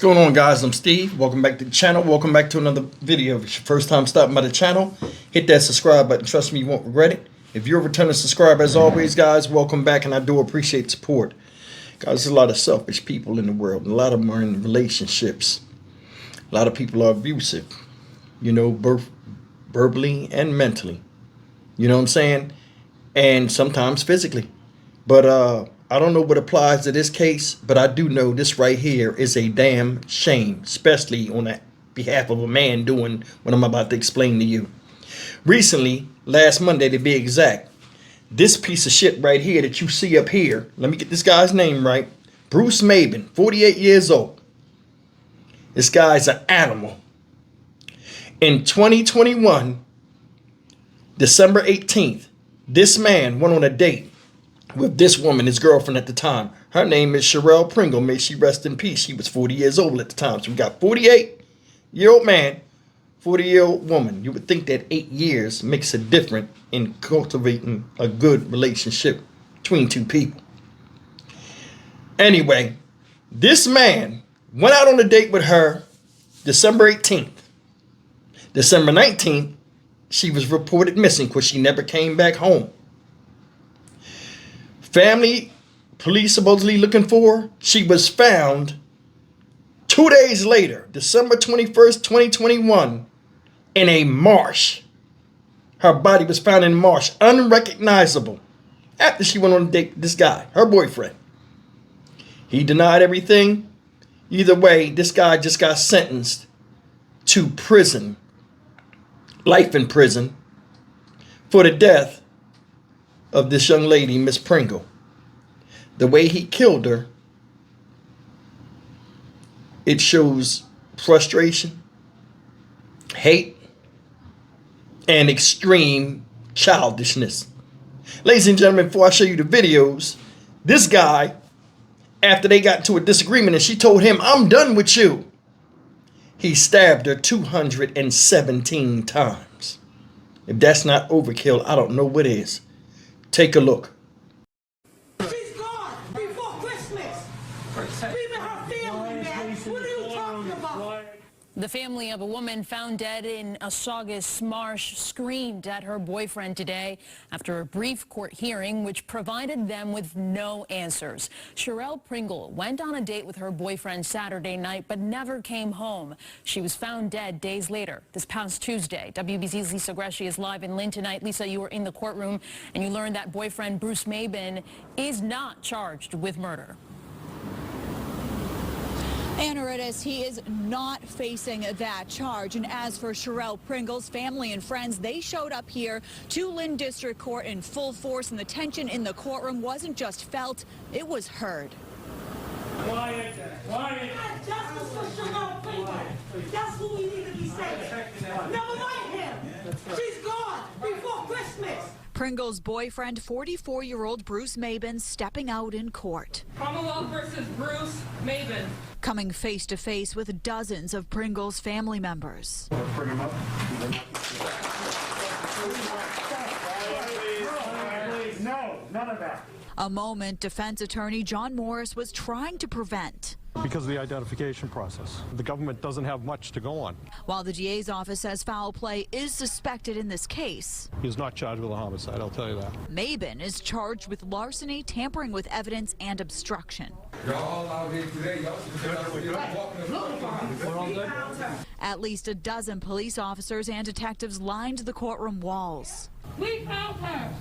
What's going on, guys? I'm Steve. Welcome back to the channel. Welcome back to another video. If it's your first time stopping by the channel, hit that subscribe button. Trust me, you won't regret it. If you're a returning subscriber, as always, guys, welcome back, and I do appreciate support. Guys, there's a lot of selfish people in the world, and a lot of them are in relationships. A lot of people are abusive, you know, both verbally and mentally. You know what I'm saying? And sometimes physically. But I don't know what applies to this case, but I do know this right here is a damn shame, especially on the behalf of a man doing what I'm about to explain to you. Recently, last Monday to be exact, this piece of shit right here that you see up here, let me get this guy's name right, Bruce Maben, 48 years old. This guy's an animal. In 2021, December 18th, this man went on a date with this woman, his girlfriend at the time. Her name is Cheryl Pringle. May she rest in peace. She was 40 years old at the time. So we got 48-year-old man, 40-year-old woman. You would think that 8 years makes a difference in cultivating a good relationship between two people. Anyway, this man went out on a date with her December 18th. December 19th, she was reported missing because she never came back home. Family, police supposedly looking for her. She was found 2 days later, December 21st, 2021, in a marsh. Her body was found in a marsh, unrecognizable, after she went on a date with this guy, her boyfriend. He denied everything. Either way, this guy just got sentenced to prison, life in prison, for the death of this young lady, Miss Pringle. The way he killed her, it shows frustration, hate, and extreme childishness. Ladies and gentlemen, before I show you the videos, this guy, after they got into a disagreement and she told him, "I'm done with you," he stabbed her 217 times. If that's not overkill, I don't know what is. Take a look. She's gone before Christmas. Leaving her family, man. What are you talking about? The family of a woman found dead in a Saugus marsh screamed at her boyfriend today after a brief court hearing which provided them with no answers. Cheryl Pringle went on a date with her boyfriend Saturday night but never came home. She was found dead days later, this past Tuesday. WBZ's Lisa Gresci is live in Lynn tonight. Lisa, you were in the courtroom and you learned that boyfriend Bruce Maben is not charged with murder. Anaritis, he is not facing that charge. And as for Cheryl Pringle's family and friends, they showed up here to Lynn District Court in full force, and the tension in the courtroom wasn't just felt, it was heard. Quiet. Justice for Cheryl Pringle. That's who we need to be saying. Never mind him. She's gone before Christmas. Pringle's boyfriend, 44-year-old Bruce Maben, stepping out in court. Commonwealth versus Bruce Maben. Coming face to face with dozens of Pringle's family members. Bring him up. No, none of that. A moment defense attorney John Morris was trying to prevent. Because of the identification process. The government doesn't have much to go on. While the DA's office says foul play is suspected in this case, He's not charged with a homicide, I'll tell you that. Maben is charged with larceny, tampering with evidence, and obstruction. Y'all out here today, At least a dozen police officers and detectives lined the courtroom walls. We found her,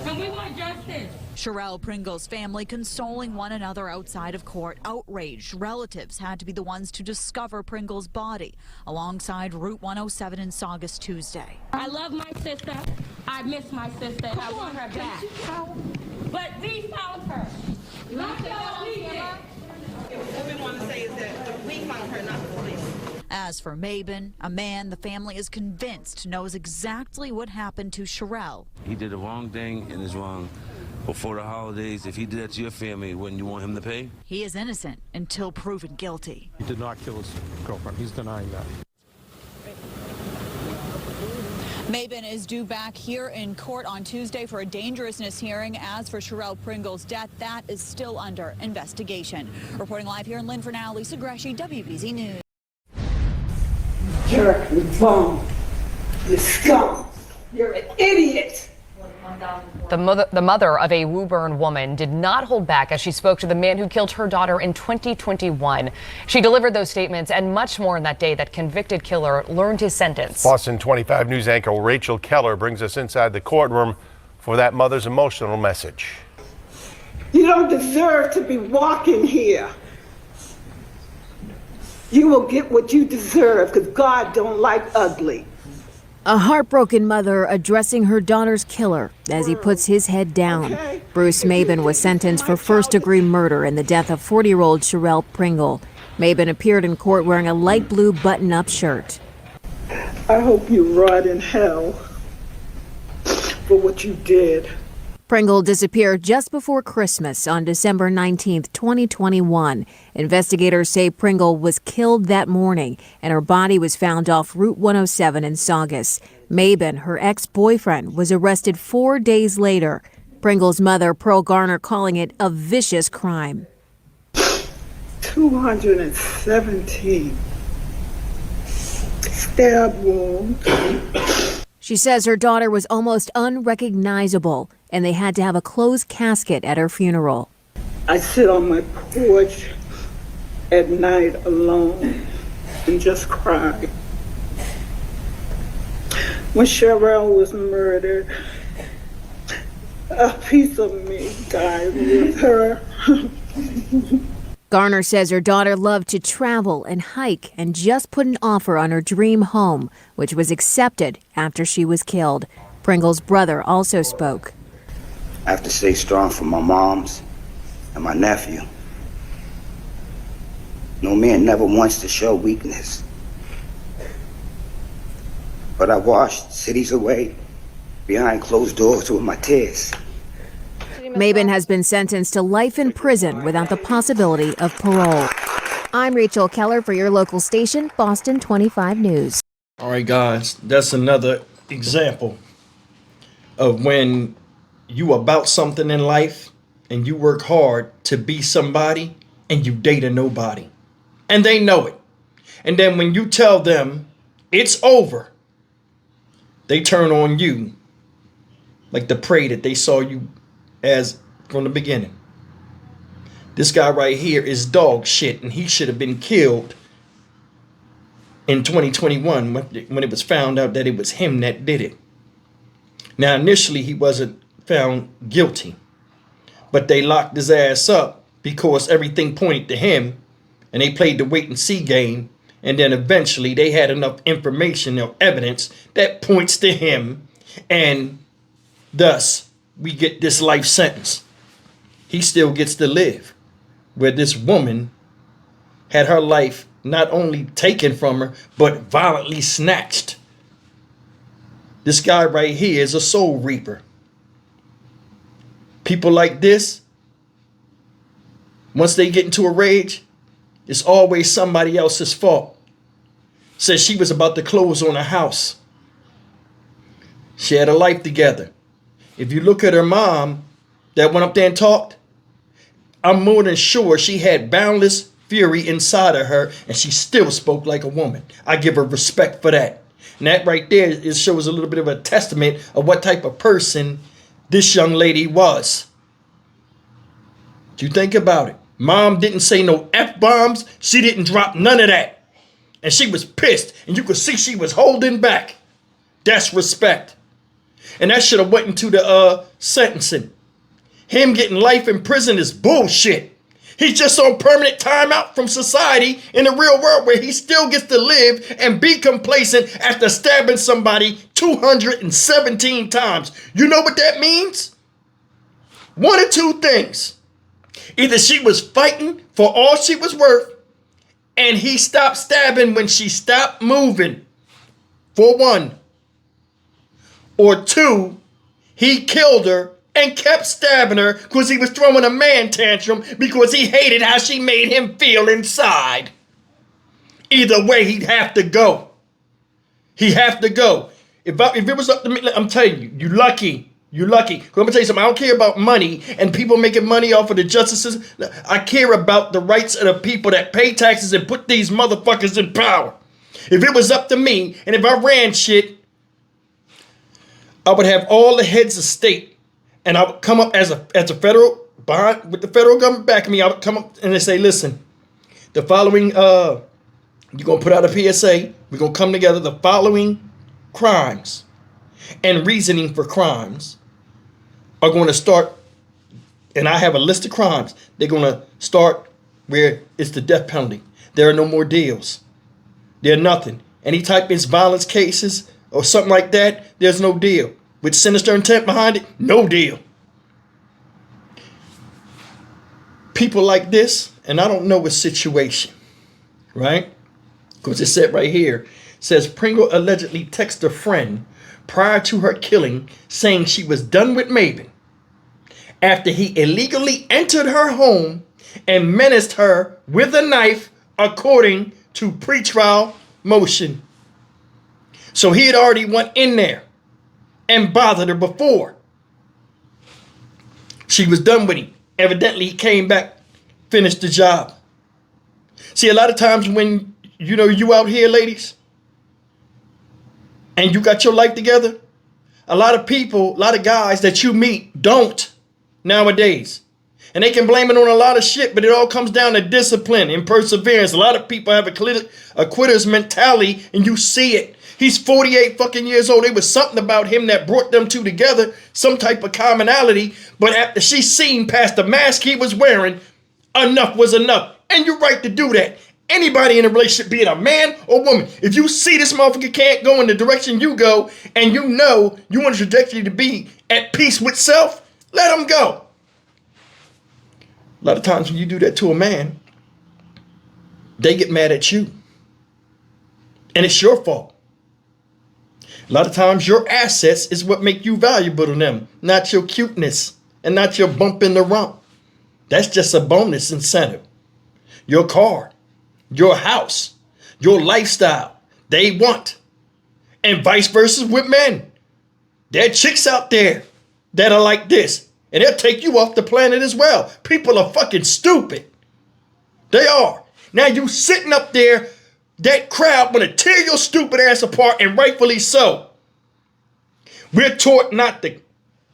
and we want justice. Cheryl Pringle's family consoling one another outside of court. Outraged relatives had to be the ones to discover Pringle's body alongside Route 107 in Saugus Tuesday. I love my sister. I miss my sister, and I want her back. But we found her. Not that we did. What we want to say is that we found her, not the police. As for Maben, a man the family is convinced knows exactly what happened to Cheryl. He did the wrong thing and is wrong. Before the holidays, if he did that to your family, wouldn't you want him to pay? He is innocent until proven guilty. He did not kill his girlfriend. He's denying that. Maben is due back here in court on Tuesday for a dangerousness hearing. As for Sherelle Pringle's death, that is still under investigation. Reporting live here in Lynn for now, Lisa Greshey, WBZ News. You're a bum. You scum. You're an idiot. The mother of a Woburn woman did not hold back as she spoke to the man who killed her daughter in 2021. She delivered those statements and much more on that day that convicted killer learned his sentence. Boston 25 News anchor Rachel Keller brings us inside the courtroom for that mother's emotional message. You don't deserve to be walking here. You will get what you deserve because God don't like ugly. A heartbroken mother addressing her daughter's killer as he puts his head down. Bruce Maben was sentenced for first-degree murder in the death of 40-year-old Sherelle Pringle. Maben appeared in court wearing a light blue button-up shirt. I hope you rot in hell for what you did. Pringle disappeared just before Christmas on December 19, 2021. Investigators say Pringle was killed that morning and her body was found off Route 107 in Saugus. Maben, her ex-boyfriend, was arrested 4 days later. Pringle's mother, Pearl Garner, calling it a vicious crime. 217 stab wounds. She says her daughter was almost unrecognizable and they had to have a closed casket at her funeral. I sit on my porch at night alone and just cry. When Sherelle was murdered, a piece of me died with her. Garner says her daughter loved to travel and hike and just put an offer on her dream home, which was accepted after she was killed. Pringle's brother also spoke. I have to stay strong for my moms and my nephew. No man never wants to show weakness. But I washed cities away behind closed doors with my tears. Maben has been sentenced to life in prison without the possibility of parole. I'm Rachel Keller for your local station, Boston 25 News. All right, guys, that's another example of when you about something in life and you work hard to be somebody and you date a nobody. And they know it. And then when you tell them it's over, they turn on you like the prey that they saw you as from the beginning. This guy right here is dog shit, and he should have been killed in 2021 when it was found out that it was him that did it. Now, initially, he wasn't found guilty, but they locked his ass up because everything pointed to him, and they played the wait and see game, and then eventually they had enough information or evidence that points to him, and thus we get this life sentence. He still gets to live, where this woman had her life not only taken from her, but violently snatched. This guy right here is a soul reaper. People like this, once they get into a rage, it's always somebody else's fault. Says she was about to close on a house. She had a life together. If you look at her mom that went up there and talked, I'm more than sure she had boundless fury inside of her, and she still spoke like a woman. I give her respect for that. And that right there shows a little bit of a testament of what type of person this young lady was. You think about it. Mom didn't say no F-bombs. She didn't drop none of that. And she was pissed, and you could see she was holding back. That's respect. And that should have went into the sentencing. Him getting life in prison is bullshit. He's just on permanent timeout from society in the real world, where he still gets to live and be complacent after stabbing somebody 217 times. You know what that means? One of two things. Either she was fighting for all she was worth, and he stopped stabbing when she stopped moving, for one. Or two, he killed her and kept stabbing her because he was throwing a man tantrum because he hated how she made him feel inside. Either way, he'd have to go. He'd have to go. If it was up to me, I'm telling you, you lucky. You lucky. 'Cause I'm gonna tell you something. I don't care about money and people making money off of the justice system. I care about the rights of the people that pay taxes and put these motherfuckers in power. If it was up to me and if I ran shit, I would have all the heads of state, and I would come up as a federal bond with the federal government backing me. I would come up and they say, listen, the following you're gonna put out a PSA. We're gonna come together. The following crimes and reasoning for crimes are going to start, and I have a list of crimes. They're going to start where it's the death penalty. There are no more deals. They're nothing. Any type of violence cases or something like that, there's no deal. With sinister intent behind it, no deal. People like this, and I don't know what situation, right? Because it said right here, says Pringle allegedly texted a friend prior to her killing saying she was done with Maven after he illegally entered her home and menaced her with a knife according to pretrial motion. So he had already went in there and bothered her before. She was done with him. Evidently he came back, finished the job. See, a lot of times when you out here, ladies, and you got your life together, a lot of people, a lot of guys that you meet don't nowadays. And they can blame it on a lot of shit, but it all comes down to discipline and perseverance. A lot of people have a quitter's mentality, and you see it. He's 48 fucking years old. There was something about him that brought them two together, some type of commonality. But after she seen past the mask he was wearing, enough was enough. And you're right to do that. Anybody in a relationship, be it a man or woman, if you see this motherfucker can't go in the direction you go, and you know you want a trajectory to be at peace with self, let him go. A lot of times when you do that to a man, they get mad at you. And it's your fault. A lot of times your assets is what make you valuable to them, not your cuteness and not your bump in the rump. That's just a bonus incentive. Your car, your house, your lifestyle, they want. And vice versa with men. There are chicks out there that are like this, and they'll take you off the planet as well. People are fucking stupid. They are. Now you sitting up there, that crowd want to tear your stupid ass apart, and rightfully so. We're taught not to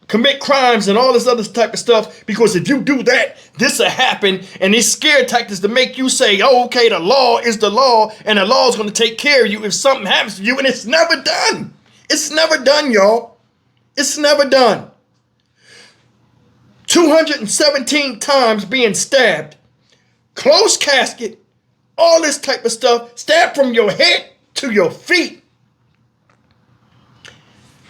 commit crimes and all this other type of stuff, because if you do that, this will happen, and these scare tactics to make you say, oh, okay, the law is the law, and the law is going to take care of you if something happens to you, and it's never done. It's never done, y'all. It's never done. 217 times being stabbed, closed casket, all this type of stuff, stabbed from your head to your feet.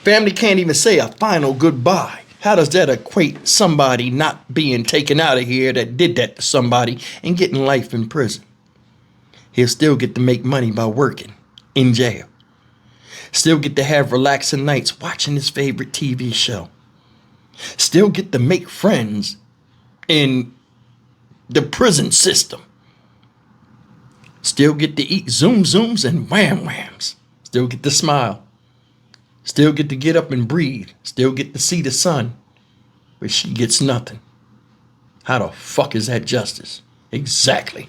Family can't even say a final goodbye. How does that equate somebody not being taken out of here that did that to somebody and getting life in prison? He'll still get to make money by working in jail. Still get to have relaxing nights watching his favorite TV show. Still get to make friends in the prison system. Still get to eat zoom zooms and wham whams. Still get to smile. Still get to get up and breathe. Still get to see the sun. But she gets nothing. How the fuck is that justice? Exactly.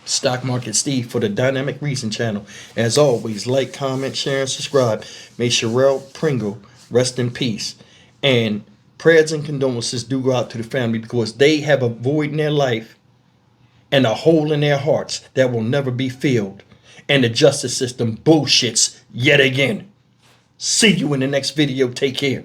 Stock Market Steve for the Dynamic Reason channel. As always, like, comment, share, and subscribe. May Sherelle Pringle rest in peace. And prayers and condolences do go out to the family, because they have a void in their life and a hole in their hearts that will never be filled. And the justice system bullshits yet again. See you in the next video. Take care.